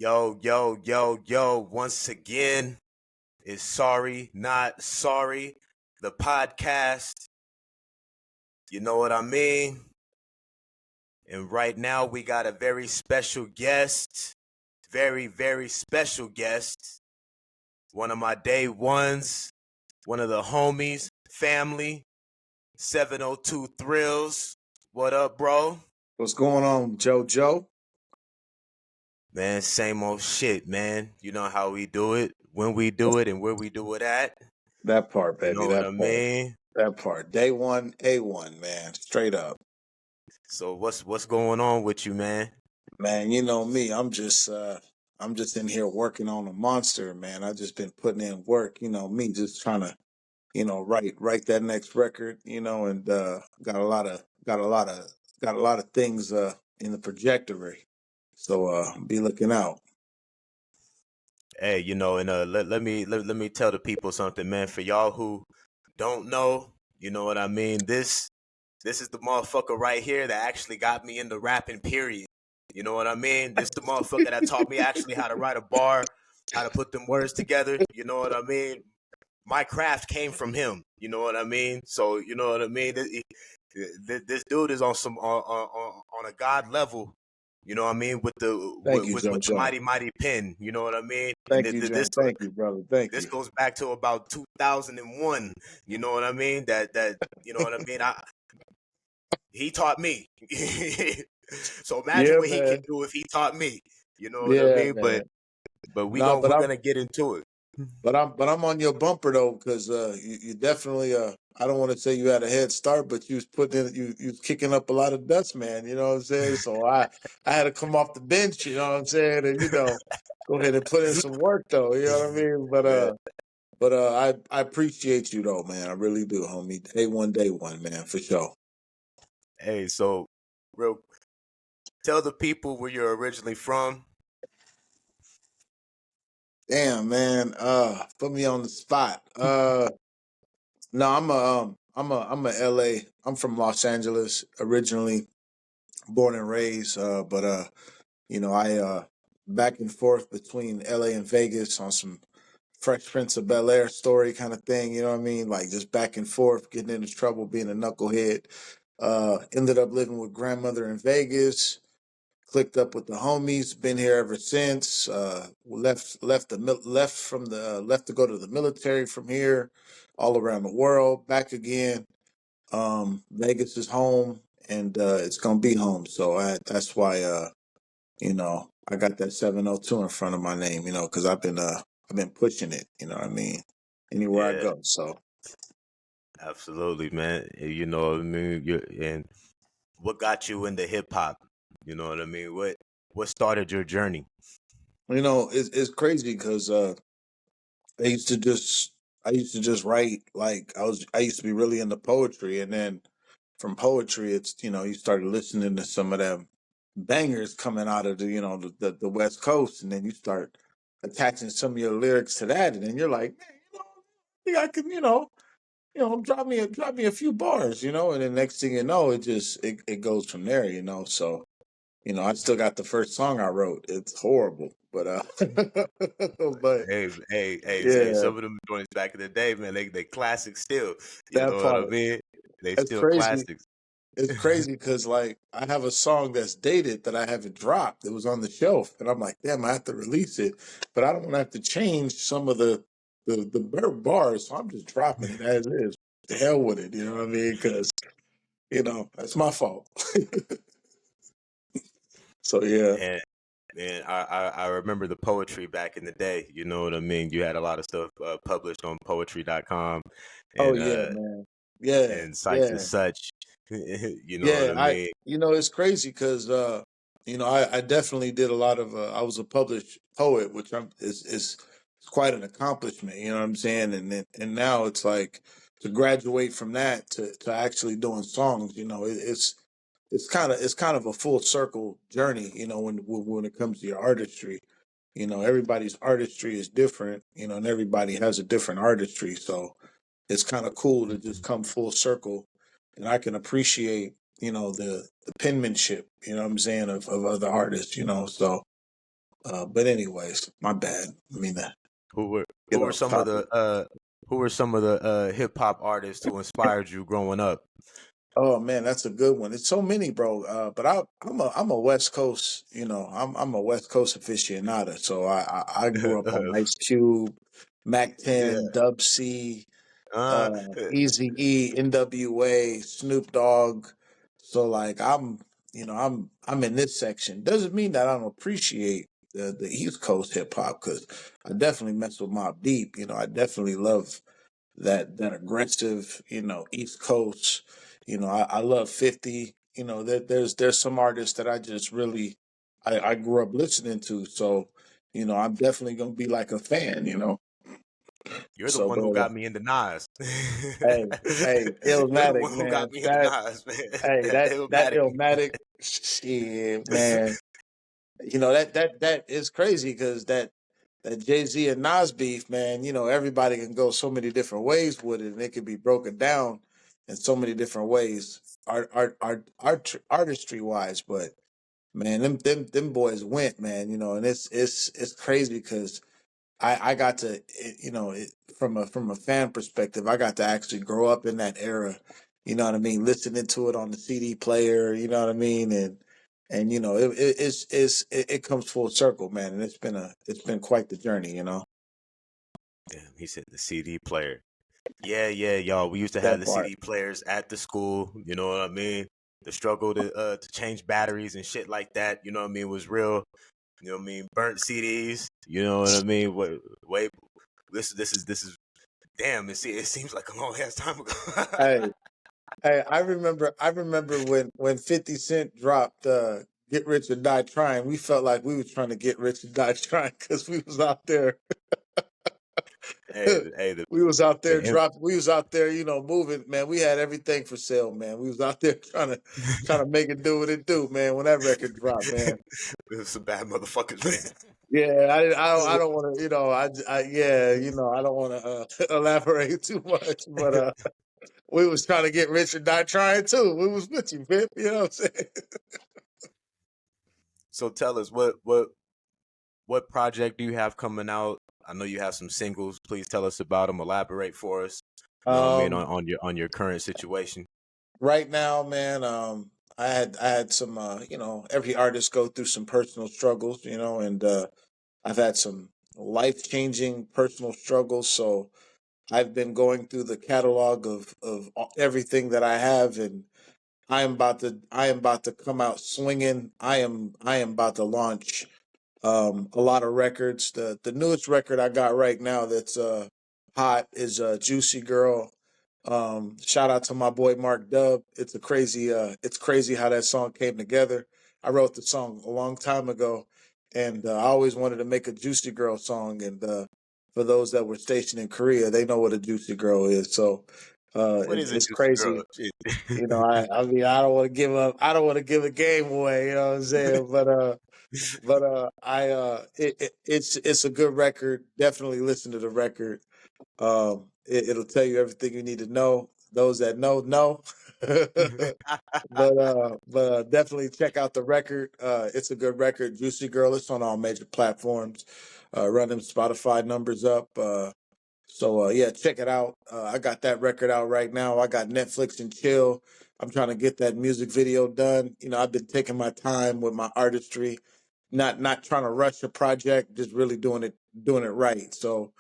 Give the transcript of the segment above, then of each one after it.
Yo, yo, yo, yo, once again, it's Sorry, Not Sorry, the podcast. You know what I mean? And right now, we got a very special guest. Very, very special guest. One of my day ones, one of the homies, family, 702 Thrills. What up, bro? What's going on, Jojo? Man, same old shit, man. You know how we do it, when we do it, and where we do it at. That part, You baby. know what That I part. mean? That part. Day one, A1, man. Straight up. So what's going on with you, man? Man, you know me. I'm just in here working on a monster, man. I just been putting in work, you know, me just trying to, write that next record, and got a lot of things in the trajectory. So be looking out. Hey, and let me tell the people something, man. For y'all who don't know, you know what I mean. This is the motherfucker right here that actually got me into rapping. Period. You know what I mean. This the motherfucker that taught me actually how to write a bar, how to put them words together. You know what I mean. My craft came from him. You know what I mean. So you know what I mean. This dude is on some on a god level. You know what I mean, with Thank you, the Jojo. mighty pen. You know what I mean, and Thank you, John. Thank you, brother. Thank this you. goes back to about 2001. You know what I mean? That you know what I mean. He taught me. So imagine Yeah, what he can man. do if he taught me. You know what I Yeah, mean? But man. we No, going but we're I'm gonna get into it. but I'm on your bumper though, because you definitely I don't want to say you had a head start, but you was putting in you was kicking up a lot of dust, man. You know what I'm saying? So I had to come off the bench, you know what I'm saying, and go ahead and put in some work though. You know what I mean? But Yeah. I appreciate you though, man. I really do, homie. Day one, man, for sure. Hey, so real, tell the people where you're originally from. Damn, man. Put me on the spot. No, I'm a LA. I'm from Los Angeles originally, born and raised. But I back and forth between LA and Vegas on some Fresh Prince of Bel Air story kind of thing. You know what I mean? Like just back and forth, getting into trouble, being a knucklehead. Ended up living with grandmother in Vegas. Clicked up with the homies. Been here ever since. Left to go to the military from here, all around the world. Back again. Vegas is home, and it's gonna be home. So that's why I got that 702 in front of my name. Because I've been pushing it. You know what I mean? Anywhere I Yeah, go. So absolutely, man. You know what I mean. And what got you into hip hop? You know what I mean. What started your journey? it's crazy because I used to just I used to just write. Like I used to be really into poetry, and then from poetry, it's you started listening to some of them bangers coming out of the West Coast, and then you start attaching some of your lyrics to that, and then you're like, man, I think I can drop me a few bars, and then next thing you know, it goes from there, So I still got the first song I wrote. It's horrible, but but Hey, yeah, some of them joints back in the day, man, they classics still. You that know what I part. mean? They It's still crazy. classics. It's crazy because like I have a song that's dated that I haven't dropped. It was on the shelf, and I'm like, damn, I have to release it, but I don't want to have to change some of the bars, so I'm just dropping it as is. The hell with it, you know what I mean? Because that's my fault. So yeah. And man, I remember the poetry back in the day. You know what I mean? You had a lot of stuff published on poetry.com Oh and yeah, man. Yeah, sites and yeah. such. You know what Yeah, I mean? it's crazy because I definitely did a lot of I was a published poet, which is quite an accomplishment, you know what I'm saying? And now it's like to graduate from that to actually doing songs, it's kind of a full circle journey, when it comes to your artistry. Everybody's artistry is different, and everybody has a different artistry, so it's kind of cool to just come full circle, and I can appreciate the penmanship, what I'm saying, of other artists, so But anyways, my bad. I mean, Who were get who were off some of topic. the hip hop artists who inspired you growing up? Oh man, that's a good one. It's so many, bro. But I'm a West Coast. You know, I'm a West Coast aficionado. So I grew up on Ice Cube, Mac Yeah. 10, Dub C, Uh, Easy E, NWA, Snoop Dogg. So like I'm in this section. Doesn't mean that I don't appreciate the East Coast hip hop because I definitely mess with Mobb Deep. You know, I definitely love that aggressive, East Coast. I love 50. There's some artists that I just really I grew up listening to. So, I'm definitely gonna be like a fan. you're the So, one but who got me into Nas. hey, hey, You're the Illmatic, one who got man. me into That Nas, man. hey, That that Illmatic. Illmatic shit, man. That is crazy because that Jay Z and Nas beef, man. Everybody can go so many different ways with it, and it can be broken down in so many different ways, artistry wise. But man, them boys went, man. And it's crazy because I got to, from a fan perspective, I got to actually grow up in that era. You know what I mean? Listening to it on the CD player. You know what I mean? And it comes full circle, man. And it's been quite the journey. Damn, he said the CD player. Yeah, yeah, y'all. We used to have That the part. CD players at the school. You know what I mean? The struggle to change batteries and shit like that. You know what I mean? Was real. You know what I mean? Burnt CDs. You know what I mean? Wait, this is. Damn, it seems like a long ass time ago. Hey, hey, I remember when 50 Cent dropped "Get Rich or Die Trying." We felt like we was trying to get rich or die trying because we was out there. hey, hey, We was out there the we was out there, moving, man. We had everything for sale, man. We was out there trying to make it do what it do, man. When that record dropped, man. There's some bad motherfuckers, man. Yeah, I don't want to, yeah, I don't want to elaborate too much, but we was trying to get rich or die trying too. We was with you, Pip. You know what I'm saying? So tell us what project do you have coming out? I know you have some singles. Please tell us about them. Elaborate for us. You know what I mean Um, on your current situation. right now, man, I had some, every artist go through some personal struggles, and I've had some life changing personal struggles. So I've been going through the catalog of everything that I have, and I am about to come out swinging. I am about to launch a lot of records. The newest record I got right now that's hot is Juicy Girl. Shout out to my boy Mark Dub. It's crazy how that song came together. I wrote the song a long time ago, and I always wanted to make a Juicy Girl song. And for those that were stationed in Korea, they know what a Juicy Girl is. So What it's is it, it's Juicy Girl? crazy. I mean, I don't want to give up. I don't want to give a game away. You know what I'm saying? But it's a good record. Definitely listen to the record. It'll tell you everything you need to know. Those that know. But definitely check out the record. It's a good record. Juicy Girl. It's on all major platforms. Run them Spotify numbers up. So yeah, check it out. I got that record out right now. I got Netflix and chill. I'm trying to get that music video done. I've been taking my time with my artistry, not trying to rush a project, just really doing it right. So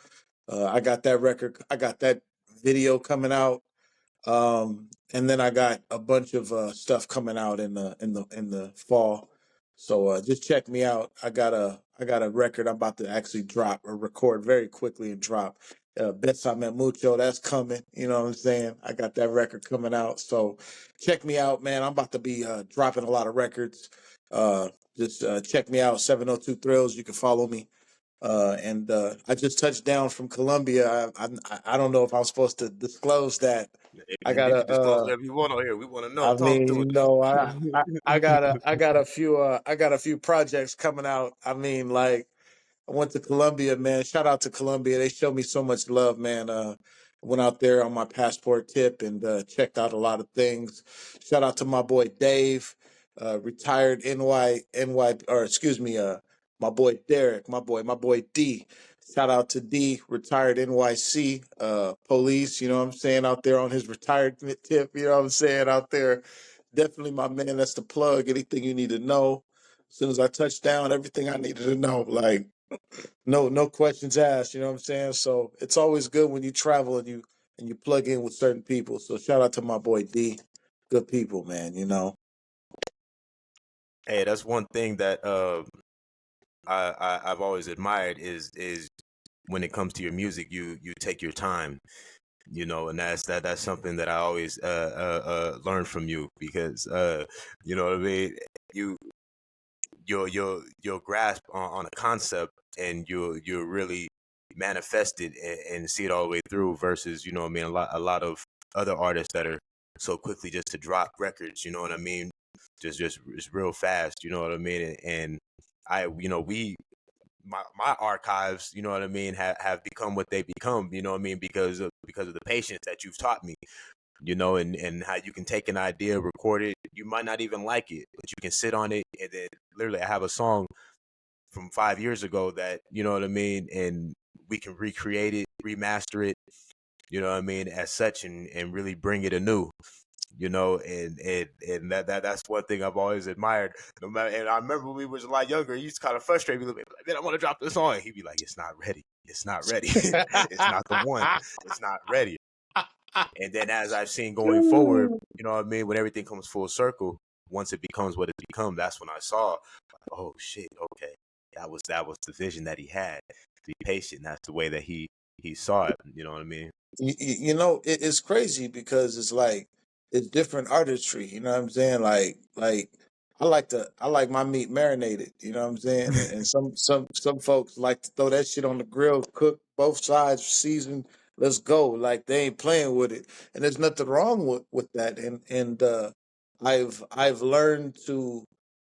I got that record. I got that video coming out. And then I got a bunch of stuff coming out in the fall. So just check me out. I got a record I'm about to actually drop or record very quickly and drop. Besame Mucho, that's coming. You know what I'm saying? I got that record coming out. So check me out, man. I'm about to be dropping a lot of records. Just check me out, 702 Thrills. You can follow me. And I just touched down from Colombia. I don't know if I'm supposed to disclose that. Hey, I man, you gotta. can disclose whatever you want on here. We want to know. I Talk mean, to I got a few projects coming out. I mean, like I went to Colombia, man. Shout out to Colombia. They showed me so much love, man. Went out there on my passport tip and checked out a lot of things. Shout out to my boy Dave, retired NY, or excuse me, my boy Derek, my boy D. Shout out to D, retired NYC police. You know what I'm saying, out there on his retirement tip. You know what I'm saying, out there. Definitely my man. That's the plug. Anything you need to know. As soon as I touched down, everything I needed to know. Like no questions asked. You know what I'm saying. So it's always good when you travel and you plug in with certain people. So shout out to my boy D. Good people, man. You know. Hey, that's one thing that I've always admired is when it comes to your music, you take your time, you know, and that's something that I always learn from you because you know what I mean. You you'll grasp on a concept and you'll really manifest it and see it all the way through versus you know what I mean a lot of other artists that are so quickly just to drop records, you know what I mean, just real fast, you know what I mean, and I you know we my archives, you know what I mean, have become what they become, you know what I mean, because of the patience that you've taught me, you know, and how you can take an idea, record it. You might not even like it, but you can sit on it and then literally I have a song from 5 years ago that, you know what I mean, and we can recreate it, remaster it, you know what I mean, as such and really bring it anew. You know, and that's one thing I've always admired. No matter, and I remember when we was a lot younger, he used to kind of frustrate me a little bit. Like, man, I want to drop this song. He'd be like, "It's not ready. It's not ready. It's not the one. It's not ready." And then as I've seen going forward, you know what I mean, when everything comes full circle, once it becomes what it becomes, that's when I saw, like, oh shit, okay, that was the vision that he had. Be patient. That's the way that he saw it. You know what I mean? You know, it's crazy because it's like it's different artistry. You know what I'm saying? Like I like my meat marinated. You know what I'm saying? And some folks like to throw that shit on the grill, cook both sides, season. Let's go. Like they ain't playing with it, and there's nothing wrong with that. And I've learned to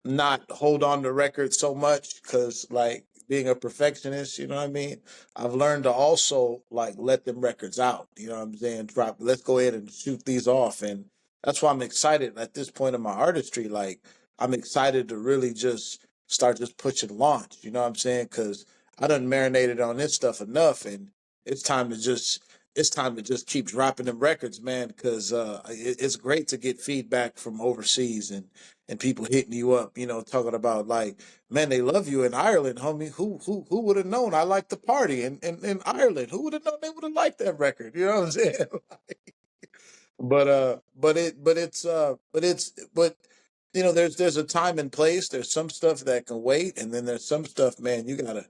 not hold on to records so much because like being a perfectionist, you know what I mean, I've learned to also like let them records out, you know what I'm saying, drop, let's go ahead and shoot these off. And that's why I'm excited at this point in my artistry. Like I'm excited to really just start just pushing launch, you know what I'm saying, because I done marinated on this stuff enough, and it's time to just it's time to just keep dropping them records, man, because it's great to get feedback from overseas and people hitting you up, you know, talking about like, man, they love you in Ireland, homie. Who would have known? I like the party in Ireland. Who would have known they would have liked that record? You know what I'm saying? But you know, there's a time and place. There's some stuff that can wait, and then there's some stuff, man, you gotta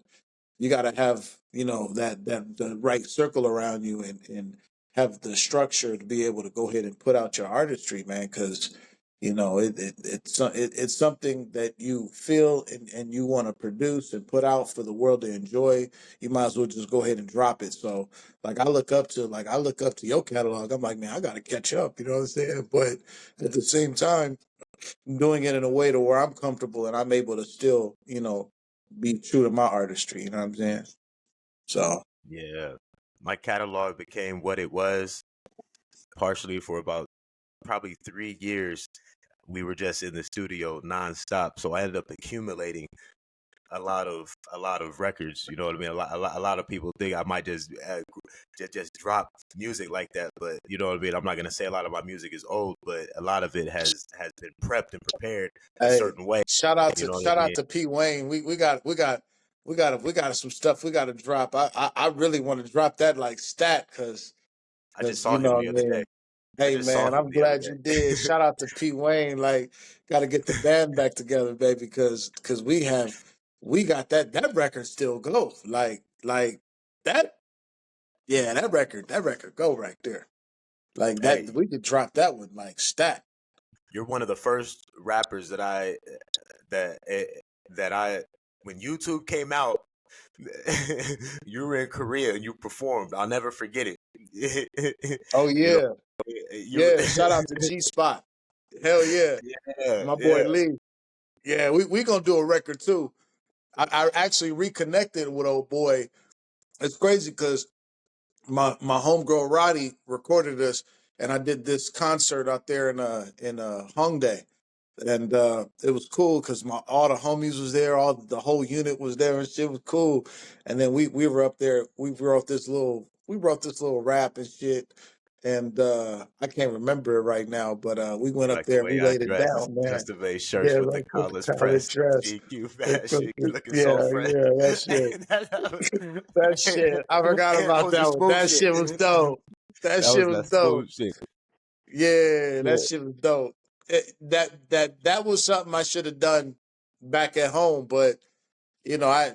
have, you know, that the right circle around you and have the structure to be able to go ahead and put out your artistry, man, because you know it's something that you feel and you want to produce and put out for the world to enjoy. You might as well just go ahead and drop it. So like I look up to your catalog. I'm like, man, I gotta catch up, you know what I'm saying? But at the same time, doing it in a way to where I'm comfortable and I'm able to still, you know, be true to my artistry. You know what I'm saying? So Yeah. My catalog became what it was partially for about probably 3 years. We were just in the studio nonstop, so I ended up accumulating a lot of records. You know what I mean? A lot of people think I might just drop music like that, but you know what I mean. I'm not gonna say a lot of my music is old, but a lot of it has been prepped and prepared a hey, certain way. You know what I shout out mean? to P Wayne. We got some stuff we got to drop. I really want to drop that like stat I just because saw you him know the what I other day. mean. I Hey just saw man, him I'm the other glad you did. day. Shout out to P Wayne. Like, got to get the band back together, baby, because we got that record still goes. Like that. Yeah, that record go right there. Like that, Hey, we could drop that one like stat. you're one of the first rappers that eh, that I when YouTube came out, you were in Korea and you performed. I'll never forget it. Oh You know, yeah, you yeah. Shout out to G Spot. Hell yeah, yeah, my boy yeah. Lee. Yeah, we gonna do a record too. I actually reconnected with old boy. It's crazy because my homegirl Roddy recorded us, and I did this concert out there in Hongdae. and it was cool because all the homies was there, all the whole unit was there, and shit was cool. And then we were up there. We wrote this little rap and shit. And I can't remember it right now, but we went up Like the there and way we I laid it dress, down, man. custom made shirts Yeah, with the like with the collars college pressed, dress. GQ It fashion, looking yeah, so fresh. yeah, that shit. That shit. I forgot That about was the that one. smooth That shit. shit was dope. That That shit was was that dope. smooth shit. Yeah, that Yeah. shit was dope. That was something I should have done back at home, but you know, I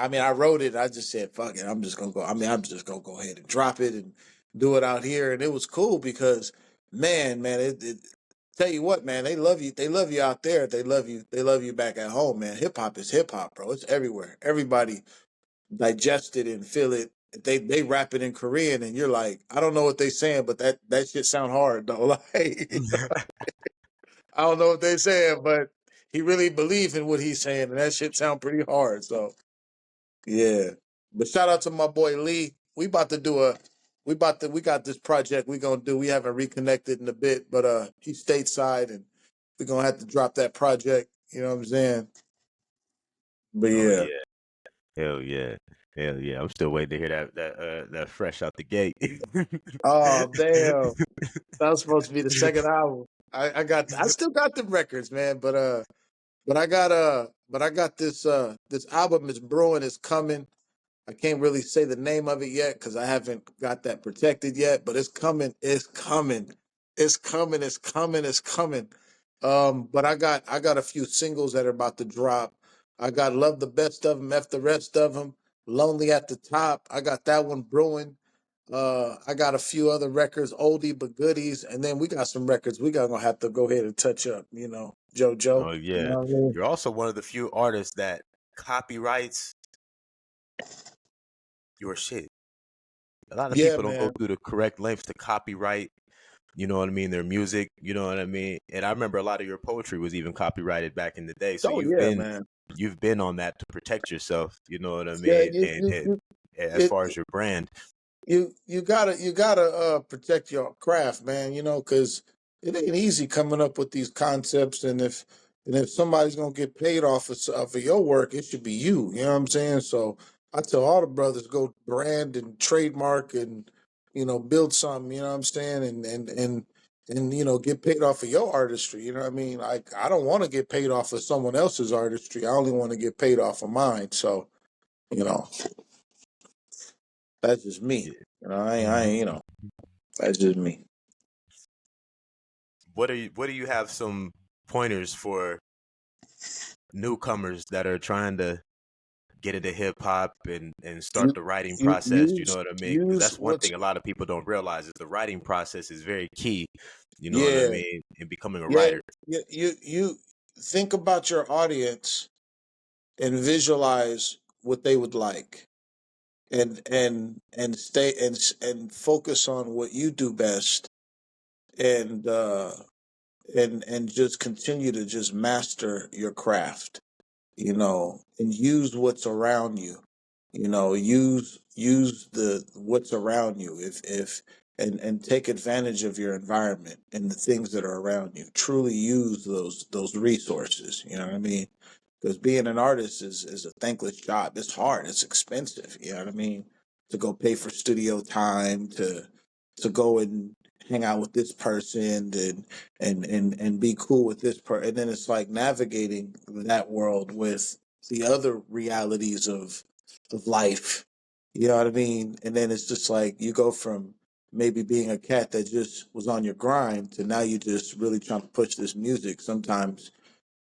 mean, I wrote it. I just said, "Fuck it, I'm just gonna go." I mean, I'm just gonna go ahead and drop it and do it out here, and it was cool because, man, tell you what, man, they love you. They love you out there. They love you. They love you back at home, man. Hip hop is hip hop, bro. It's everywhere. Everybody digest it and feel it. They rap it in Korean, and you're like, I don't know what they saying, but that shit sound hard though. Like, I don't know what they saying, but he really believe in what he's saying, and that shit sound pretty hard. So yeah. But shout out to my boy Lee. We got this project we gonna do. We haven't reconnected in a bit, but he's stateside and we're gonna have to drop that project. You know what I'm saying? But Oh yeah. yeah, hell yeah, hell yeah. I'm still waiting to hear that fresh out the gate. Oh damn. That was supposed to be the second album. I still got the records, man, but I got this album is brewing, is coming. I can't really say the name of it yet because I haven't got that protected yet, but it's coming. It's coming. It's coming. It's coming. It's coming. But I got a few singles that are about to drop. I got Love the Best of Them, F the Rest of Them, Lonely at the Top. I got that one brewing. I got a few other records, oldie but goodies, and then we got some records we gonna have to go ahead and touch up. You know, JoJo. Oh You yeah, know what I mean? you're also one of the few artists that copyrights your shit. A lot of Yeah, people don't go man. through the correct lengths to copyright, you know what I mean, their music, you know what I mean? And I remember a lot of your poetry was even copyrighted back in the day. So Oh yeah, man. you've been on that to protect yourself, you know what I Yeah, mean? And as it, far as your brand, you gotta protect your craft, man. You know, because it ain't easy coming up with these concepts, and if somebody's gonna get paid off of your work, it should be you. You know what I'm saying? So I tell all the brothers go brand and trademark and build something. You know what I'm saying? And get paid off of your artistry. You know what I mean? Like I don't want to get paid off of someone else's artistry. I only want to get paid off of mine. So you know that's just me. yeah. I Mhm. ain't that's just me. What do you have some pointers for newcomers that are trying to get into hip hop and start You the writing you process, you know what I mean? Because use that's one what's thing a lot of people don't realize is the writing process is very key, you know what I yeah mean, in becoming a yeah writer. you think about your audience and visualize what they would like and stay and focus on what you do best and and just continue to just master your craft, and use what's around you. Use the what's around you, if and take advantage of your environment and the things that are around you. Truly use those resources. You know what I mean? Because being an artist is a thankless job. It's hard. It's expensive. You know what I mean? To go pay for studio time, to go and hang out with this person, and be cool with this person, and then it's like navigating that world with the other realities of life. You know what I mean? And then it's just like you go from maybe being a cat that just was on your grind to now you just really trying to push this music. Sometimes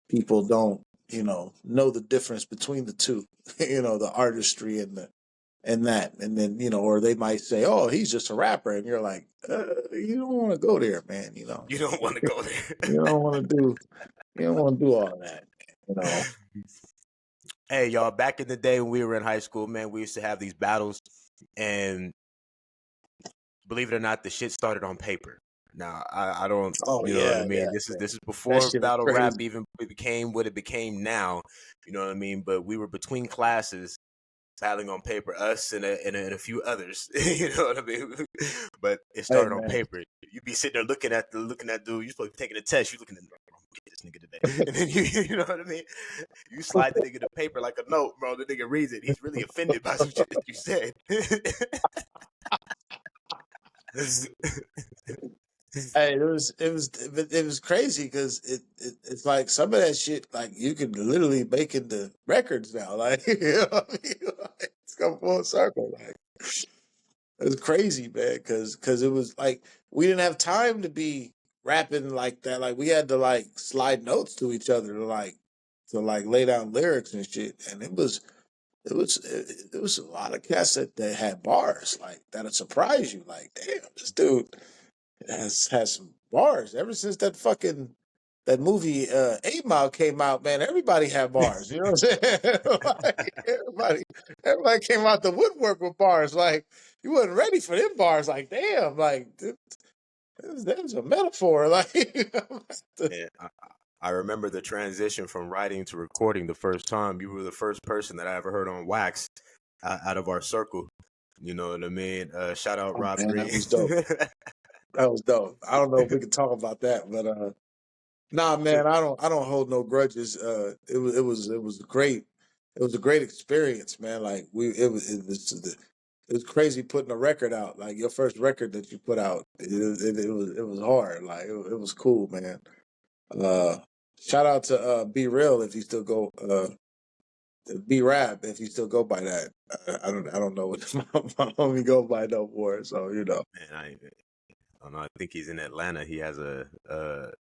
people don't, know the difference between the two, the artistry and that. And then, or they might say, oh, he's just a rapper. And you're like, you don't want to go there, man. You don't want to go You don't want to do, you don't want to do all that, you know? there. Hey, y'all, back in the day when we were in high school, man, we used to have these battles, and believe it or not, the shit started on paper. Now, I don't, Oh you know what I yeah, mean? yeah, This is that before shit was battle rap crazy. even became what it became now. You know what I mean? But we were between classes battling on paper, us and a few others. You know what I mean? But it Hey started on man, paper. You'd be sitting there looking at dude. You're supposed to be taking a test. You're looking at this nigga today. And then you know what I mean? You slide the nigga the paper like a note, bro. The nigga reads it. He's really offended by some shit that you said. Hey, it was crazy because it's like some of that shit like you could literally make into records now. Like, you know what I mean? Like, it's come full circle. Like, it was crazy, man. Because it was like we didn't have time to be rapping like that. Like we had to like slide notes to each other to lay down lyrics and shit. And it was a lot of cats that had bars like that'll surprise you. Like, damn, this dude has some bars. Ever since that movie 8 Mile came out, man, everybody had bars. You know what I'm saying? Like, everybody came out the woodwork with bars. Like you wasn't ready for them bars. Like damn, like that's a metaphor. Like Man, I remember the transition from writing to recording the first time. You were the first person that I ever heard on wax out of our circle. You know what I mean? Shout out oh Rob man, that Green. was dope. That was dope. I don't know if we can talk about that, but nah, man, I don't hold no grudges. It was great. It was a great experience, man. Like it was crazy putting a record out. Like your first record that you put out, it was hard. Like it was cool, man. Uh, Shout out to Be Real if you still go Be Rap if you still go by that. I don't know what my homie go by no more. So Man, I don't know. I think he's in Atlanta. He has a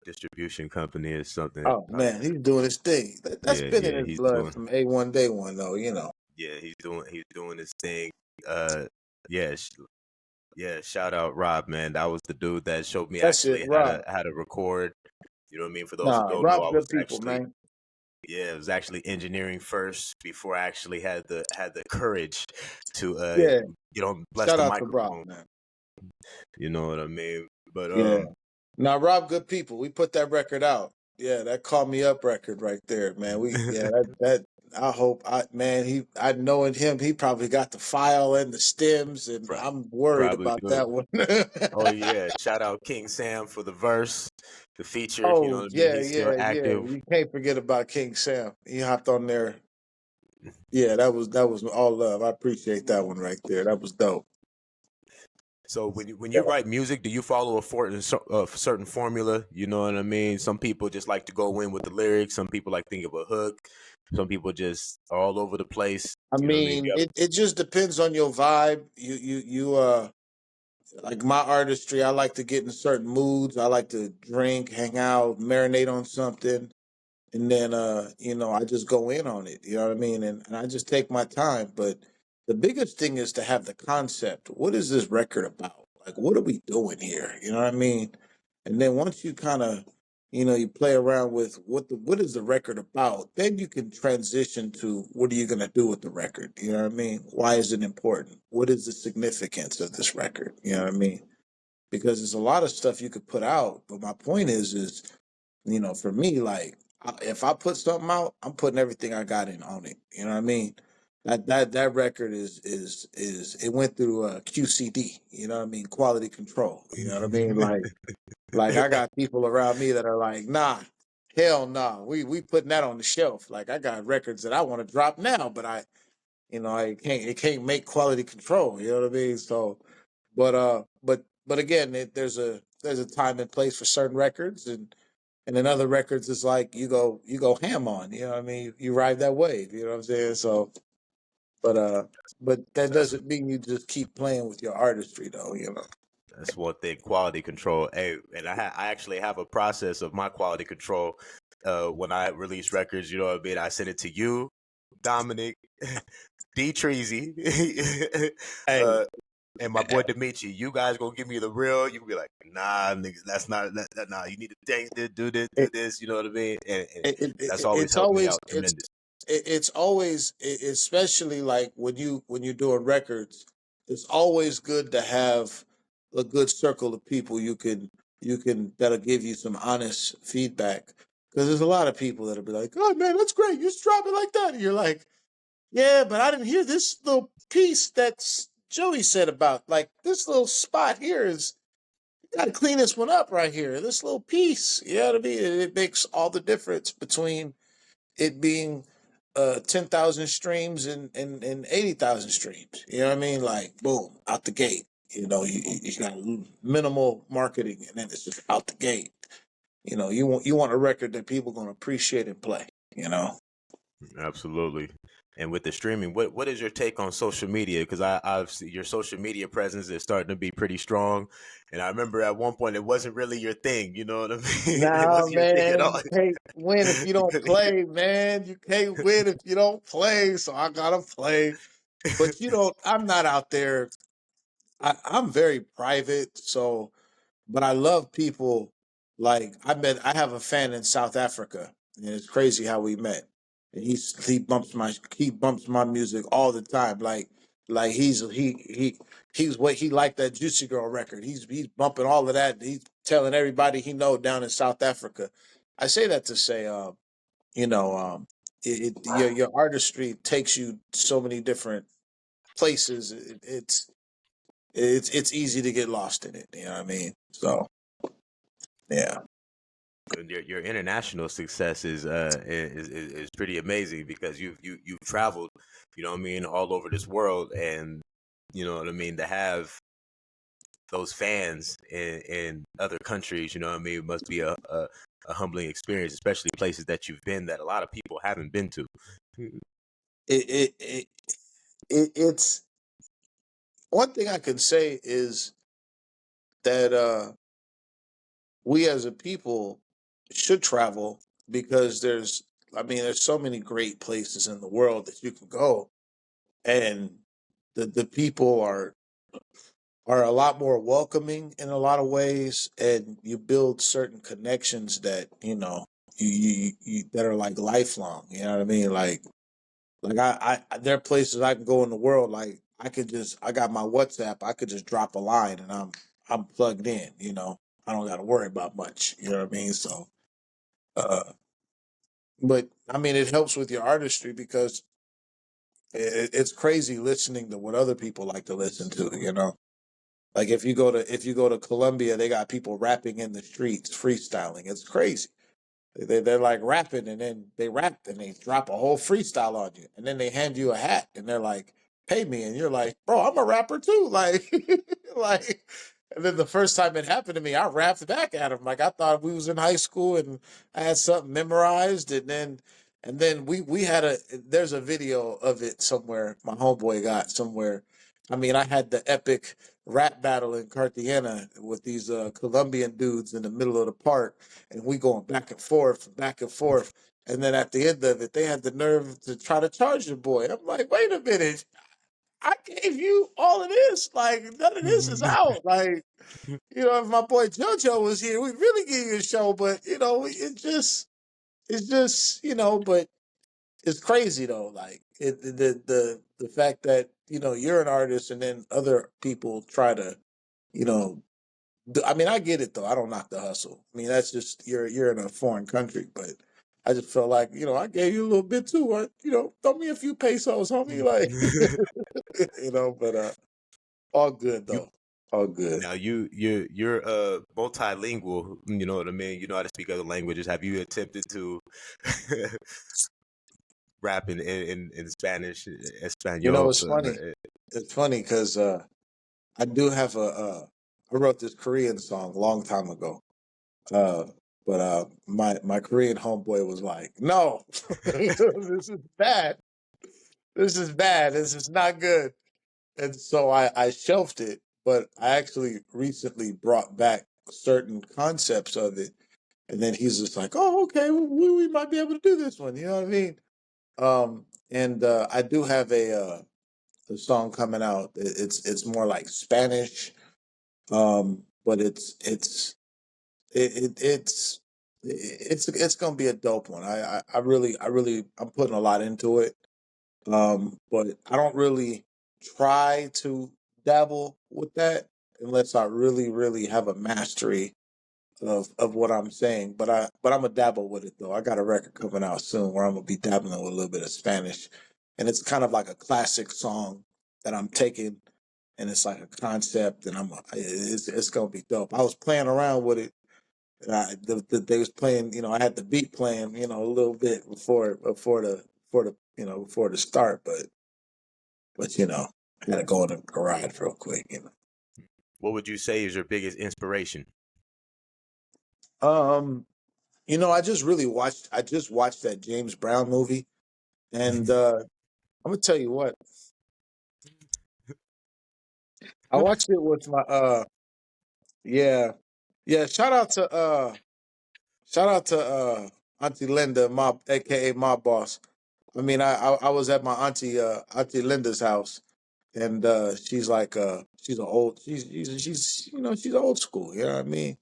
distribution company or something. Oh man, he's doing his thing. That's Yeah, been in yeah, his he's blood doing. from A1 day one though. Yeah, he's doing his thing. Uh, yeah, yeah. Shout out Rob, man. That was the dude that showed me That's it, actually how Rob. to record. You know what I mean? For those who Nah, don't know, Rob's I was good people, actually man. yeah, it was actually engineering first before I actually had the courage to Yeah, bless shout the out to Rob, microphone. man. You know what I mean? But Yeah. Now, Rob, good people. We put that record out. Yeah, that Call Me Up record right there, man. That I hope I knowing him, he probably got the file and the stems, and pro- I'm worried probably about do. that one. Oh yeah, shout out King Sam for the verse, the feature. You know Oh what I mean? yeah, He's still yeah. active. You can't forget about King Sam. He hopped on there. Yeah, that was all love. I appreciate that one right there. That was dope. So when you write music, do you follow a certain formula? You know what I mean? Some people just like to go in with the lyrics. Some people like think of a hook. Some people just are all over the place. I You know what I mean? mean, it just depends on your vibe. You like my artistry. I like to get in certain moods. I like to drink, hang out, marinate on something, and then I just go in on it. You know what I mean? And I just take my time. But the biggest thing is to have the concept. What is this record about? Like, what are we doing here? You know what I mean? And then once you kind of you play around with what is the record about, then you can transition to what are you going to do with the record? You know what I mean? Why is it important? What is the significance of this record? You know what I mean? Because there's a lot of stuff you could put out, but my point is for me, like if I put something out, I'm putting everything I got in on it. You know what I mean? That record is it went through QCD. You know what I mean? Quality control. You know what I mean? Like I got people around me that are like, nah, hell no, we putting that on the shelf. Like I got records that I want to drop now, but I can't it can't make quality control. You know what I mean? So, but again, there's a time and place for certain records, and then other records is like you go ham on. You know what I mean? You ride that wave. You know what I'm saying? So, but uh, but that that's doesn't mean you just keep playing with your artistry, though. That's one thing. Quality control. Hey, and I actually have a process of my quality control. When I release records, you know what I mean. I send it to you, Dominic, D Treasy, Hey, uh, and my boy Dimitri. You guys gonna give me the real. You be like, nah, niggas, that's not that. Nah, you need to change this, do this, do it, this. You know what I mean? And that's it, always it's helped me always out tremendous. it's always especially like when you're doing records, it's always good to have a good circle of people you can that'll give you some honest feedback, because there's a lot of people that'll be like, oh man, that's great, you just drop it like that, and you're like, yeah, but I didn't hear this little piece that Joey said about, like, this little spot here is got to clean this one up right here. This little piece, you know what I mean? It makes all the difference between it being 10,000 streams and 80,000 streams. You know what I mean? Like, boom, out the gate. You know, you got minimal marketing, and then it's just out the gate. You know, you want a record that people gonna appreciate and play. You know, Absolutely. And with the streaming, what is your take on social media? Because I've seen your social media presence is starting to be pretty strong. And I remember at one point it wasn't really your thing. You know what I mean? It nah, wasn't your thing at man, all. you can't win if you don't play, man. You can't win if you don't play. So I gotta play. But you don't. I'm not out there. I'm very private, so but I love people. Like I have a fan in South Africa, and it's crazy how we met. And he bumps my music all the time. Like he's what he liked that Juicy Girl record. He's bumping all of that. He's telling everybody he know down in South Africa. I say that to say, you know, your artistry takes you so many different places. It's easy to get lost in it. You know what I mean? So yeah. And your international success is pretty amazing because you've traveled, you know what I mean, all over this world, and you know what I mean, to have those fans in other countries, you know what I mean, must be a humbling experience, especially places that you've been that a lot of people haven't been to. It, it, it, it's one thing I can say is that we as a people should travel because there's so many great places in the world that you can go, and the people are a lot more welcoming in a lot of ways, and you build certain connections that you that are like lifelong. You know what I mean? Like there are places I can go in the world. Like I got my WhatsApp. I could just drop a line and I'm plugged in. You know, I don't got to worry about much. You know what I mean? So, uh, but I mean, it helps with your artistry because it's crazy listening to what other people like to listen to. You know, like if you go to Colombia, they got people rapping in the streets, freestyling. It's crazy. They're like rapping and then they rap and they drop a whole freestyle on you. And then they hand you a hat and they're like, pay me. And you're like, bro, I'm a rapper too. Like, like, and then the first time it happened to me, I rapped back at him. Like I thought we was in high school and I had something memorized. And then we had there's a video of it somewhere. My homeboy got somewhere. I mean, I had the epic rap battle in Cartagena with these Colombian dudes in the middle of the park, and we going back and forth, back and forth. And then at the end of it, they had the nerve to try to charge the boy. I'm like, wait a minute, I gave you all of this. Like none of this is out. Like if my boy JoJo was here, we'd really give you a show. But it's just but it's crazy though. Like the fact that you're an artist and then other people try to you know I mean, I get it though. I don't knock the hustle. I mean, that's just you're in a foreign country, but I just felt like I gave you a little bit too. Throw me a few pesos, homie. Like but all good you though. All good. Now you're multilingual, you know what I mean? You know how to speak other languages. Have you attempted to rap in Spanish, Espanol? It's funny. It's funny because I do have I wrote this Korean song a long time ago. Uh, but my Korean homeboy was like, "No, this is bad. This is bad. This is not good." And so I shelved it, but I actually recently brought back certain concepts of it. And then he's just like, oh, okay, we might be able to do this one. You know what I mean? And I do have a song coming out. It's more like Spanish, but it's gonna be a dope one. I'm putting a lot into it. But I don't really try to dabble with that unless I really, really have a mastery of what I'm saying. But I'm gonna dabble with it though. I got a record coming out soon where I'm gonna be dabbling with a little bit of Spanish, and it's kind of like a classic song that I'm taking. and it's like a concept, and it's gonna be dope. I was playing around with it. And they was playing, I had the beat playing, a little bit before the start, but I had to go in the garage real quick. What would you say is your biggest inspiration? Um, I just watched that James Brown movie, and I'm gonna tell you what, I watched it with my yeah, yeah. Shout out to Auntie Linda, my AKA my boss. I mean, I was at my Auntie Linda's house, and she's like she's old school. You know what I mean?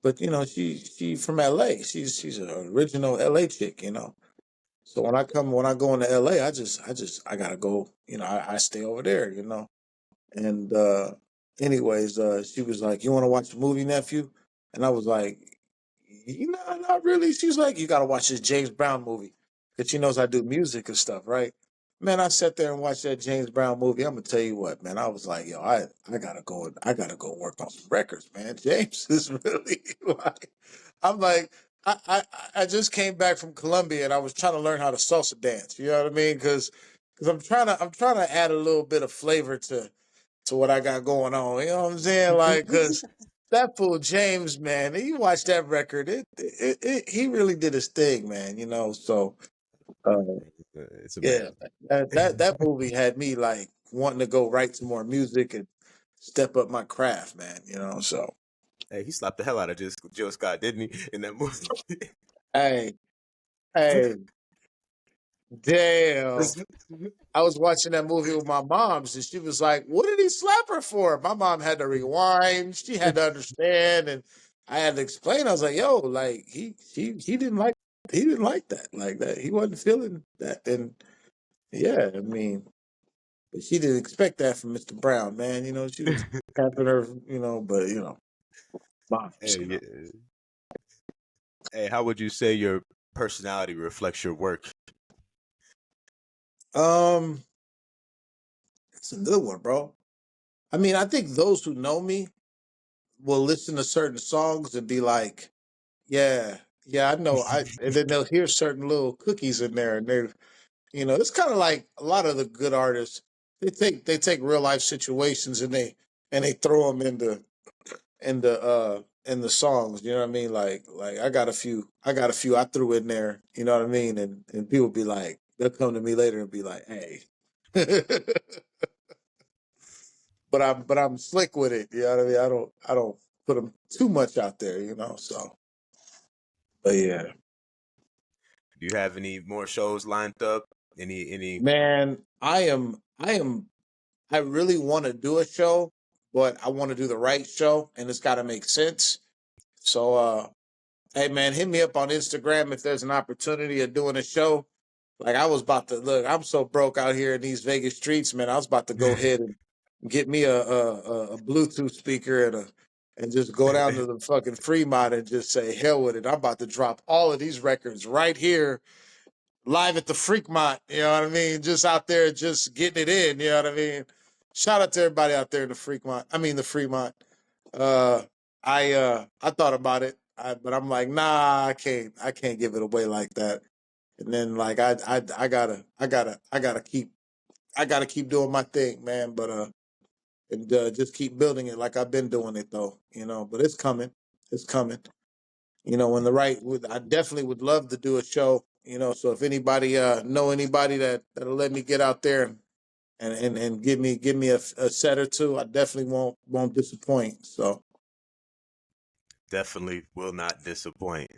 But she from LA. She's an original LA chick. So when I go into LA, I gotta go. I stay over there. And anyways, she was like, "You want to watch a movie, nephew?" And I was like, not really." She's like, "You got to watch this James Brown movie because she knows I do music and stuff, right?" Man, I sat there and watched that James Brown movie. I'm gonna tell you what, man. I was like, "Yo, I gotta go. I gotta go work on some records, man." James is really like, I'm like. I just came back from Colombia and I was trying to learn how to salsa dance. You know what I mean? Because I'm trying to add a little bit of flavor to what I got going on. You know what I'm saying? Like, cause that fool James, man, you watch that record, he really did his thing, man. So uh, It's yeah, amazing. that movie had me like wanting to go write some more music and step up my craft, man. So Hey, he slapped the hell out of Jill Scott, didn't he? In that movie. hey, hey, damn. I was watching that movie with my mom's, and she was like, "What did he slap her for?" My mom had to rewind. She had to understand, and I had to explain. I was like, "Yo, like he didn't like that, like that. He wasn't feeling that." And yeah, I mean, but she didn't expect that from Mr. Brown, man. She was tapping her, but moms, Hey, yeah. Hey, how would you say your personality reflects your work? Um, it's a good one, bro. I mean, I think those who know me will listen to certain songs and be like, yeah, yeah, I know. And then they'll hear certain little cookies in there, and it's kind of like a lot of the good artists. They take real life situations and they throw them in the songs. You know what I mean? Like I got a few I threw in there. You know what I mean? And people be like, they'll come to me later and be like, hey. But I'm slick with it. You know what I mean? I don't put them too much out there. So but yeah. Do you have any more shows lined up? Any? Man, I really want to do a show, but I want to do the right show and it's got to make sense. So hey man, hit me up on Instagram if there's an opportunity of doing a show. Like I was about to look, I'm so broke out here in these Vegas streets, man. I was about to go ahead and get me a Bluetooth speaker and just go down to the fucking Fremont and just say hell with it. I'm about to drop all of these records right here live at the Freakmont, you know what I mean? Just out there, just getting it in, you know what I mean? Shout out to everybody out there in the Freakmont. I mean the Fremont. Uh, I thought about it, but I'm like, nah, I can't give it away like that. And then like I gotta keep doing my thing, man. But and just keep building it like I've been doing it though. But it's coming, it's coming. When the right, I definitely would love to do a show. So if anybody know anybody that'll let me get out there and give me a set or two, I definitely won't disappoint. So Definitely will not disappoint.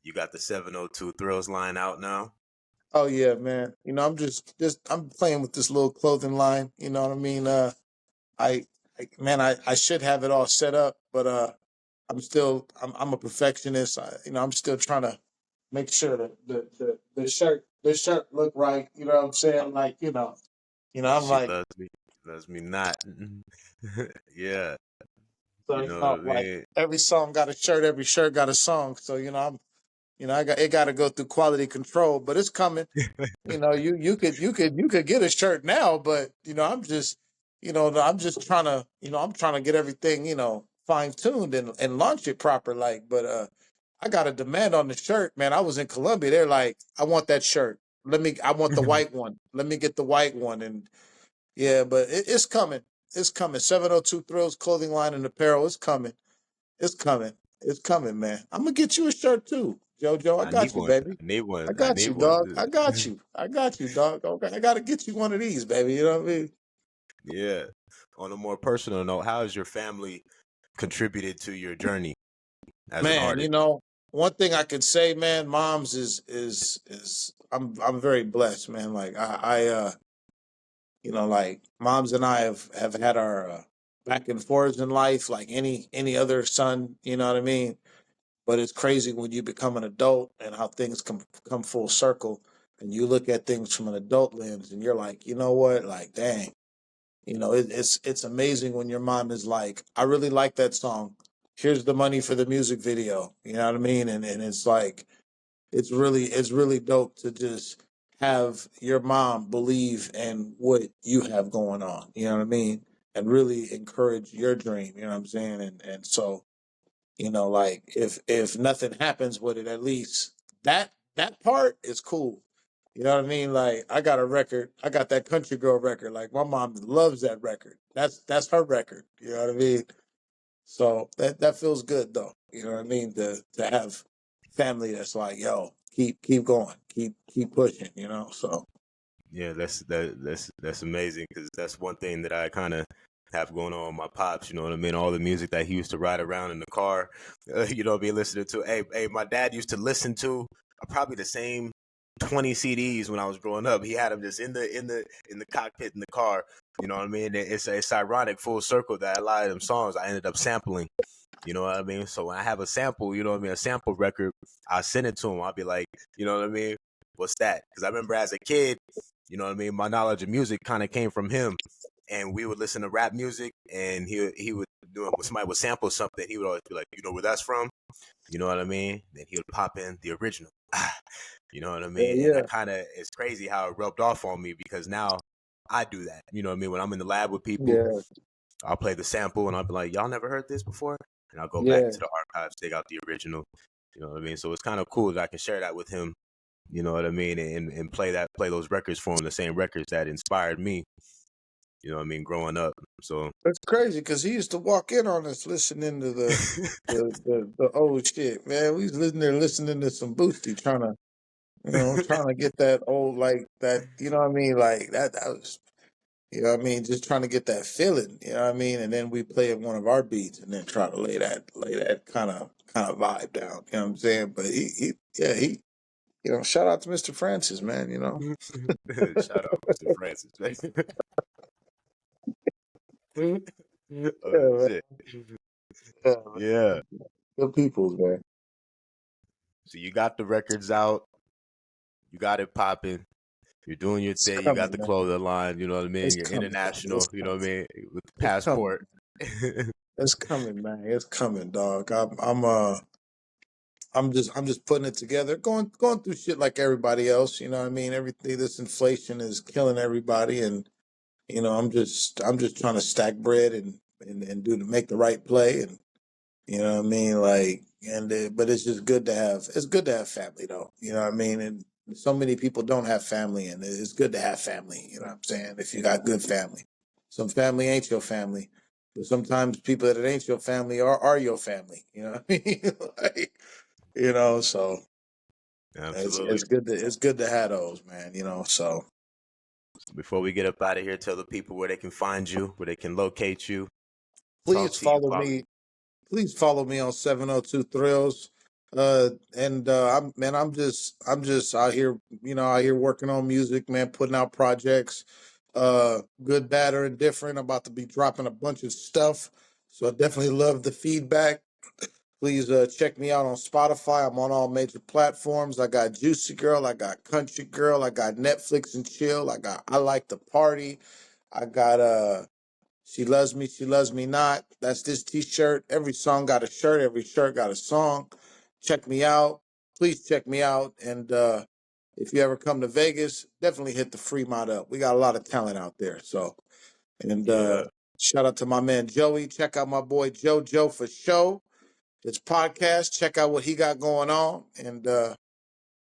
You got the 702 Thrills line out now. oh yeah, man. I'm playing with this little clothing line. You know what I mean? I, I should have it all set up, but I'm a perfectionist. I'm still trying to make sure that the shirt look right. You know what I'm saying? Like I'm She like loves me. Loves me not. Yeah, so you know what I like mean. every song got a shirt, every shirt got a song. So I got to go through quality control, but it's coming. You could get a shirt now, but I'm just I'm just trying to, I'm trying to get everything, fine tuned and launch it proper. Like, but I got a demand on the shirt, man. I was in Colombia. They're like, I want that shirt. I want the white one. Let me get the white one. And yeah, but it's coming. It's coming. 702 Thrills clothing line and apparel. It's coming. It's coming. It's coming, man. I'm gonna get you a shirt too, Jojo. I I need got you, one. baby. I need one. I I got need you, one. dog. I got you. I got you, dog. Okay, I gotta get you one of these, baby. You know what I mean? Yeah. On a more personal note, how has your family contributed to your journey as an Man, artist? one thing I could say, man, moms is I'm very blessed, man. Like like moms and I have had our back and forths in life, like any other son. You know what I mean? But it's crazy when you become an adult and how things come full circle, and you look at things from an adult lens, and you're like, you know what? Like, dang, it's amazing when your mom is like, I really like that song. Here's the money for the music video. You know what I mean? And it's like it's really dope to just have your mom believe in what you have going on. You know what I mean? And really encourage your dream. You know what I'm saying? And so like if nothing happens with it, at least that part is cool. You know what I mean? Like I got a record, I got that country girl record. Like my mom loves that record. That's her record. You know what I mean? So that feels good though. You know what I mean? To have family that's like, yo, keep going, keep pushing. So Yeah, that's amazing because that's one thing that I kind of have going on with my pops. You know what I mean? All the music that he used to ride around in the car, be listening to. Hey, my dad used to listen to probably the same 20 CDs when I was growing up. He had them just in the cockpit in the car. You know what I mean? It's ironic, full circle, that a lot of them songs I ended up sampling. You know what I mean? So when I have a sample, you know what I mean, a sample record, I send it to him. I'll be like, you know what I mean? What's that? Because I remember as a kid, you know what I mean, my knowledge of music kind of came from him, and we would listen to rap music, and he would do it when somebody would sample something. He would always be like, you know where that's from? You know what I mean? Then he would pop in the original. You know what I mean? And yeah, I kind of, it's crazy how it rubbed off on me because now I do that. You know what I mean? When I'm in the lab with people, yeah, I'll play the sample and I'll be like, y'all never heard this before? And I'll go back yeah. into the archives, dig out the original. You know what I mean? So it's kind of cool that I can share that with him. You know what I mean? And play those records for him, the same records that inspired me. You know what I mean? Growing up. So It's crazy because he used to walk in on us listening to the old shit, man. We was listening to some Boosty, trying to get that old like that. You know what I mean? Like that was. You know what I mean? Just trying to get that feeling. You know what I mean? And then we play one of our beats, and then try to lay that kind of vibe down. You know what I'm saying? But he. Shout out to Mr. Francis, man. shout out Mr. Francis. Yeah, Oh man. shit. Yeah, Yeah. man. Good peoples, man. So you got the records out, you got it popping, you're doing your It's thing, you got coming, the man. clothing line, you know what I mean? It's You're coming, man. It's international, you know what coming. I mean? With the It's coming. passport. It's coming, man. It's coming, dog. I'm just putting it together, going through shit like everybody else. You know what I mean? Everything, this inflation is killing everybody, and I'm just trying to stack bread and do to make the right play, and you know what I mean, like, and but it's good to have family though. You know what I mean, and so many people don't have family, and it's good to have family. You know what I'm saying? If you got good family, some family ain't your family, but sometimes people that ain't your family are your family. You know what I mean? Like, so it's Absolutely. it's good to have those, man. So Before we get up out of here, tell the people where they can find you, where they can locate you, talk please to you follow about. me. Please follow me on 702 Thrills. And I'm just out here working on music, man, putting out projects, good, bad, or indifferent. I'm about to be dropping a bunch of stuff. So I definitely love the feedback. Please check me out on Spotify. I'm on all major platforms. I got Juicy Girl, I got Country Girl, I got Netflix and Chill, I got I Like to Party, I got She Loves Me Not. That's this t-shirt. Every song got a shirt. Every shirt got a song. Check me out. Please check me out. And if you ever come to Vegas, definitely hit the Fremont up. We got a lot of talent out there. So And Yeah. shout out to my man Joey. Check out my boy Jojo Fasho. His podcast. Check out what he got going on. And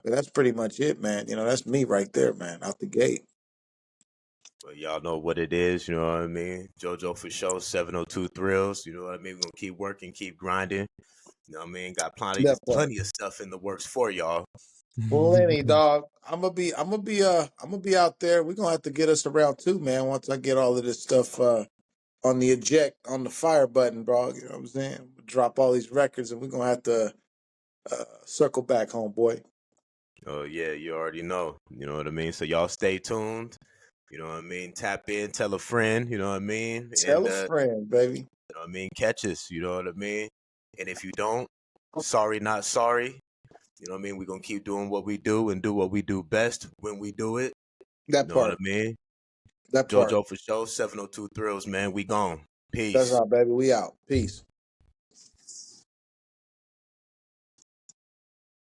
that's pretty much it, man. You know, that's me right there, man, out the gate. Well, y'all know what it is, you know what I mean? Jojo Fasho, 702 Thrills, you know what I mean? We're gonna keep working, keep grinding. You know what I mean? Got That part. plenty of stuff in the works for y'all. Plenty, dog. I'm gonna be out there. We're gonna have to get us around too, man, once I get all of this stuff on the eject on the fire button, bro. You know what I'm saying? Drop all these records and we're gonna have to circle back home, boy. Oh yeah, you already know. You know what I mean? So y'all stay tuned. You know what I mean? Tap in, tell a friend, you know what I mean? And Tell a friend, baby. you know what I mean, catch us, you know what I mean? And if you don't, sorry not sorry. You know what I mean? We're gonna keep doing what we do and do what we do best when we do it. You That know what I part. mean? That part. Jojo for show, 702 Thrills, man. We gone. That's Peace. right, baby. We out. Peace.